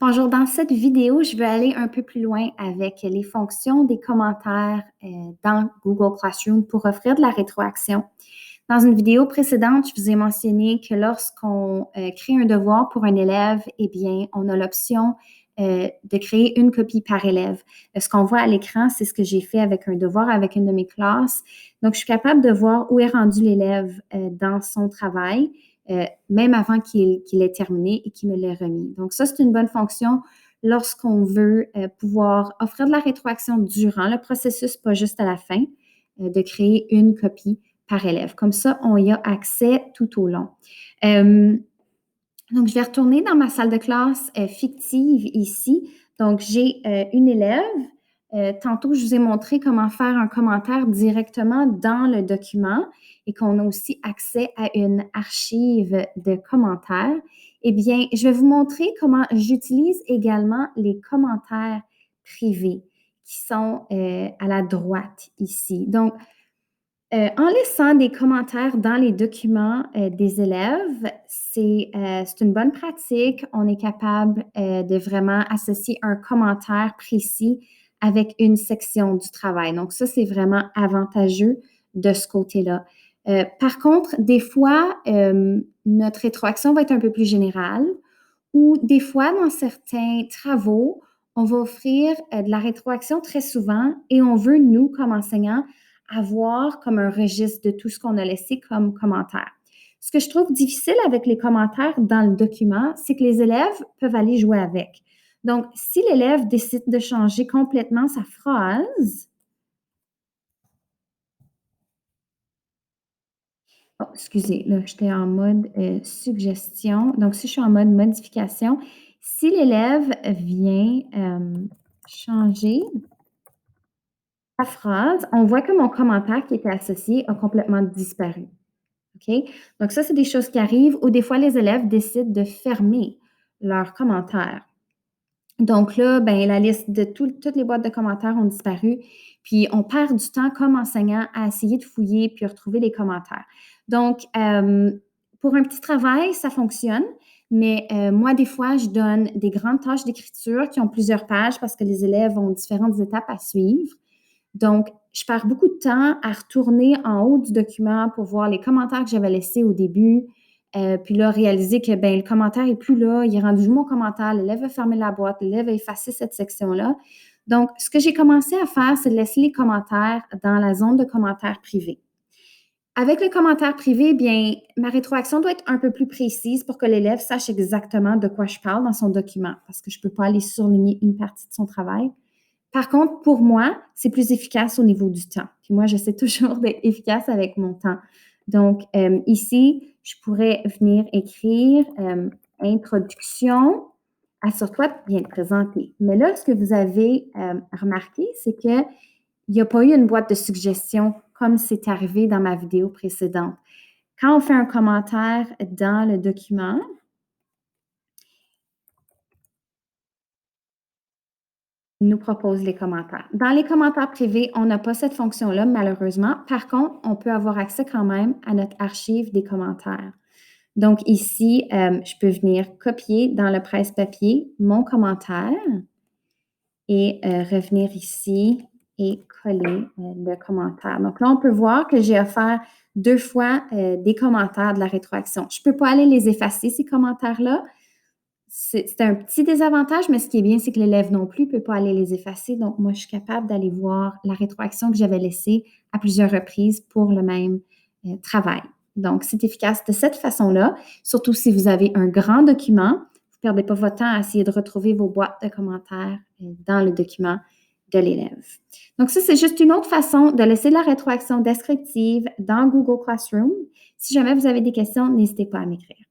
Bonjour, dans cette vidéo, je veux aller un peu plus loin avec les fonctions des commentaires dans Google Classroom pour offrir de la rétroaction. Dans une vidéo précédente, je vous ai mentionné que lorsqu'on crée un devoir pour un élève, eh bien, on a l'option de créer une copie par élève. Ce qu'on voit à l'écran, c'est ce que j'ai fait avec un devoir avec une de mes classes. Donc, je suis capable de voir où est rendu l'élève dans son travail. Même avant qu'il ait terminé et qu'il me l'ait remis. Donc, ça, c'est une bonne fonction lorsqu'on veut pouvoir offrir de la rétroaction durant le processus, pas juste à la fin, de créer une copie par élève. Comme ça, on y a accès tout au long. Donc, je vais retourner dans ma salle de classe fictive ici. Donc, j'ai une élève. Tantôt, je vous ai montré comment faire un commentaire directement dans le document et qu'on a aussi accès à une archive de commentaires. Eh bien, je vais vous montrer comment j'utilise également les commentaires privés qui sont à la droite ici. Donc, en laissant des commentaires dans les documents des élèves, c'est une bonne pratique. On est capable de vraiment associer un commentaire précis avec une section du travail. Donc, ça, c'est vraiment avantageux de ce côté-là. Par contre, des fois, notre rétroaction va être un peu plus générale ou des fois, dans certains travaux, on va offrir de la rétroaction très souvent et on veut, nous, comme enseignants, avoir comme un registre de tout ce qu'on a laissé comme commentaire. Ce que je trouve difficile avec les commentaires dans le document, c'est que les élèves peuvent aller jouer avec. Donc, si l'élève décide de changer complètement sa phrase, oh, excusez, là, j'étais en mode suggestion. Donc, si je suis en mode modification, si l'élève vient changer la phrase, on voit que mon commentaire qui était associé a complètement disparu. OK? Donc, ça, c'est des choses qui arrivent ou des fois, les élèves décident de fermer leurs commentaires. Donc là, ben, la liste de toutes les boîtes de commentaires ont disparu. Puis, on perd du temps comme enseignant à essayer de fouiller puis retrouver les commentaires. Donc, pour un petit travail, ça fonctionne. Mais moi, des fois, je donne des grandes tâches d'écriture qui ont plusieurs pages parce que les élèves ont différentes étapes à suivre. Donc, je perds beaucoup de temps à retourner en haut du document pour voir les commentaires que j'avais laissés au début. Puis là, réaliser que ben, le commentaire n'est plus là, il est rendu mon commentaire, l'élève a fermé la boîte, l'élève a effacé cette section-là. Donc, ce que j'ai commencé à faire, c'est de laisser les commentaires dans la zone de commentaires privés. Avec les commentaires privés, bien, ma rétroaction doit être un peu plus précise pour que l'élève sache exactement de quoi je parle dans son document, parce que je ne peux pas aller surligner une partie de son travail. Par contre, pour moi, c'est plus efficace au niveau du temps. Puis moi, j'essaie toujours d'être efficace avec mon temps. Donc, ici, je pourrais venir écrire introduction, assure-toi de bien te présenter. Mais là, ce que vous avez remarqué, c'est qu'il n'y a pas eu une boîte de suggestions comme c'est arrivé dans ma vidéo précédente. Quand on fait un commentaire dans le document, nous propose les commentaires. Dans les commentaires privés, on n'a pas cette fonction-là, malheureusement. Par contre, on peut avoir accès quand même à notre archive des commentaires. Donc ici, je peux venir copier dans le presse-papier mon commentaire et revenir ici et coller le commentaire. Donc là, on peut voir que j'ai offert 2 fois des commentaires de la rétroaction. Je ne peux pas aller les effacer, ces commentaires-là. C'est un petit désavantage, mais ce qui est bien, c'est que l'élève non plus ne peut pas aller les effacer. Donc, moi, je suis capable d'aller voir la rétroaction que j'avais laissée à plusieurs reprises pour le même travail. Donc, c'est efficace de cette façon-là, surtout si vous avez un grand document. Vous ne perdez pas votre temps à essayer de retrouver vos boîtes de commentaires dans le document de l'élève. Donc, ça, c'est juste une autre façon de laisser de la rétroaction descriptive dans Google Classroom. Si jamais vous avez des questions, n'hésitez pas à m'écrire.